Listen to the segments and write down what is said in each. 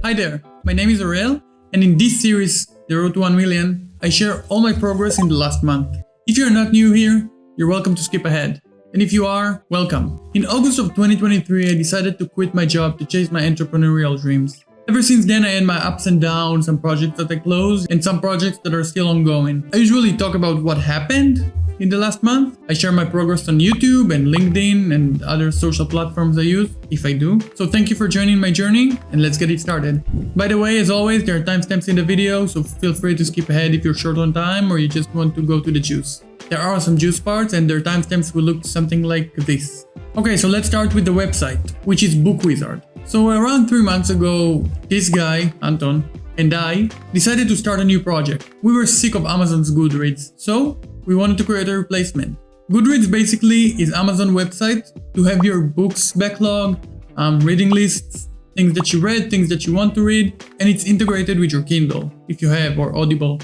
Hi there, my name is Ariel, and in this series, The Road to 1 Million, I share all my progress in the last month. If you're not new here, you're welcome to skip ahead. And if you are, welcome. In August of 2023, I decided to quit my job to chase my entrepreneurial dreams. Ever since then, I had my ups and downs, some projects that I closed, and some projects that are still ongoing. I usually talk about what happened in the last month. I share my progress on YouTube and LinkedIn and other social platforms I use, if I do. So thank you for joining my journey, and let's get it started. By the way, as always, there are timestamps in the video, so feel free to skip ahead if you're short on time or you just want to go to the juice. There are some juice parts, and their timestamps will look something like this. Okay, so let's start with the website, which is BookWizard. So around 3 months ago, this guy, Anton, and I decided to start a new project. We were sick of Amazon's Goodreads, so we wanted to create a replacement. Goodreads basically is Amazon website to have your books backlog, reading lists, things that you read, things that you want to read, and it's integrated with your Kindle, if you have, or Audible.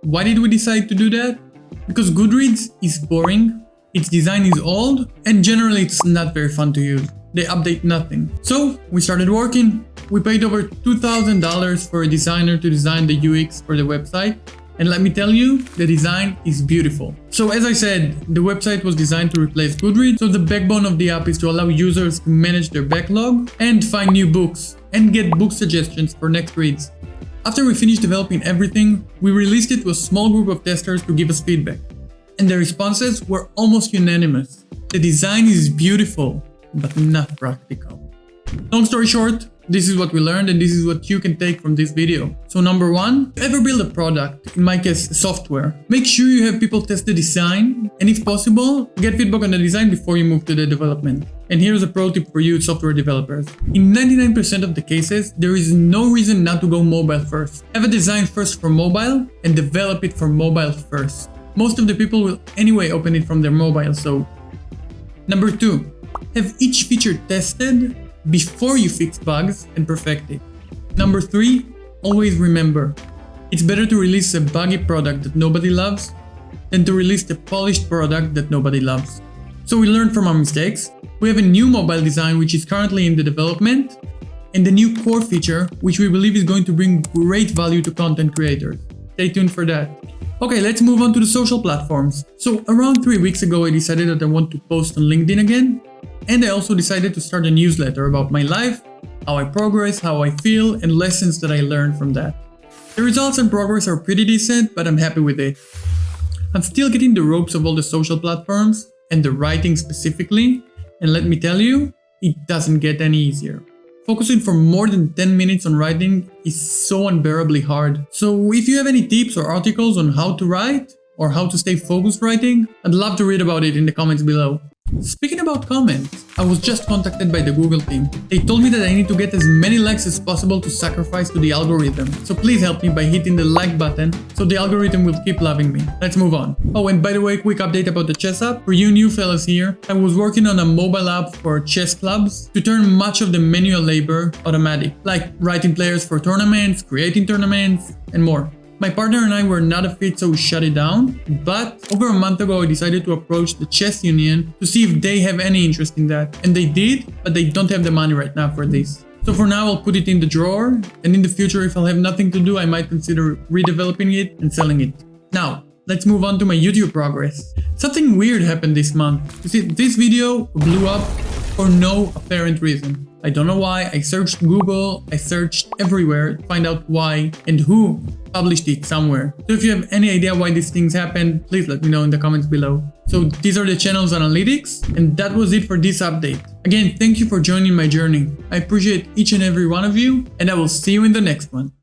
Why did we decide to do that? Because Goodreads is boring, its design is old, and generally it's not very fun to use. They update nothing. So we started working. We paid over $2,000 for a designer to design the UX for the website. And let me tell you, the design is beautiful. So as I said, the website was designed to replace Goodreads. So the backbone of the app is to allow users to manage their backlog and find new books and get book suggestions for next reads. After we finished developing everything, we released it to a small group of testers to give us feedback. And the responses were almost unanimous. The design is beautiful, but not practical. Long story short, this is what we learned and this is what you can take from this video. So number one, if you ever build a product, in my case software, make sure you have people test the design, and if possible, get feedback on the design before you move to the development. And here's a pro tip for you software developers. In 99% of the cases, there is no reason not to go mobile first. Have a design first for mobile and develop it for mobile first. Most of the people will anyway open it from their mobile, so. Number two, have each feature tested before you fix bugs and perfect it. Number three, always remember, it's better to release a buggy product that nobody loves than to release a polished product that nobody loves. So we learned from our mistakes. We have a new mobile design which is currently in the development, and a new core feature which we believe is going to bring great value to content creators. Stay tuned for that. Okay, let's move on to the social platforms. So around 3 weeks ago, I decided that I want to post on LinkedIn again. And I also decided to start a newsletter about my life, how I progress, how I feel, and lessons that I learned from that. The results and progress are pretty decent, but I'm happy with it. I'm still getting the ropes of all the social platforms and the writing specifically, and let me tell you, it doesn't get any easier. Focusing for more than 10 minutes on writing is so unbearably hard. So if you have any tips or articles on how to write or how to stay focused writing, I'd love to read about it in the comments below. Speaking about comments, I was just contacted by the Google team. They told me that I need to get as many likes as possible to sacrifice to the algorithm. So please help me by hitting the like button so the algorithm will keep loving me. Let's move on. Oh, and by the way, quick update about the chess app. For you new fellas here, I was working on a mobile app for chess clubs to turn much of the manual labor automatic, like writing players for tournaments, creating tournaments, and more. My partner and I were not a fit, so we shut it down. But over a month ago, I decided to approach the chess union to see if they have any interest in that. And they did, but they don't have the money right now for this. So for now, I'll put it in the drawer. And in the future, if I'll have nothing to do, I might consider redeveloping it and selling it. Now, let's move on to my YouTube progress. Something weird happened this month. You see, this video blew up for no apparent reason. I don't know why. I searched Google, I searched everywhere to find out why and who published it somewhere. So if you have any idea why these things happened, please let me know in the comments below. So these are the channel's analytics, and that was it for this update. Again, thank you for joining my journey. I appreciate each and every one of you, and I will see you in the next one.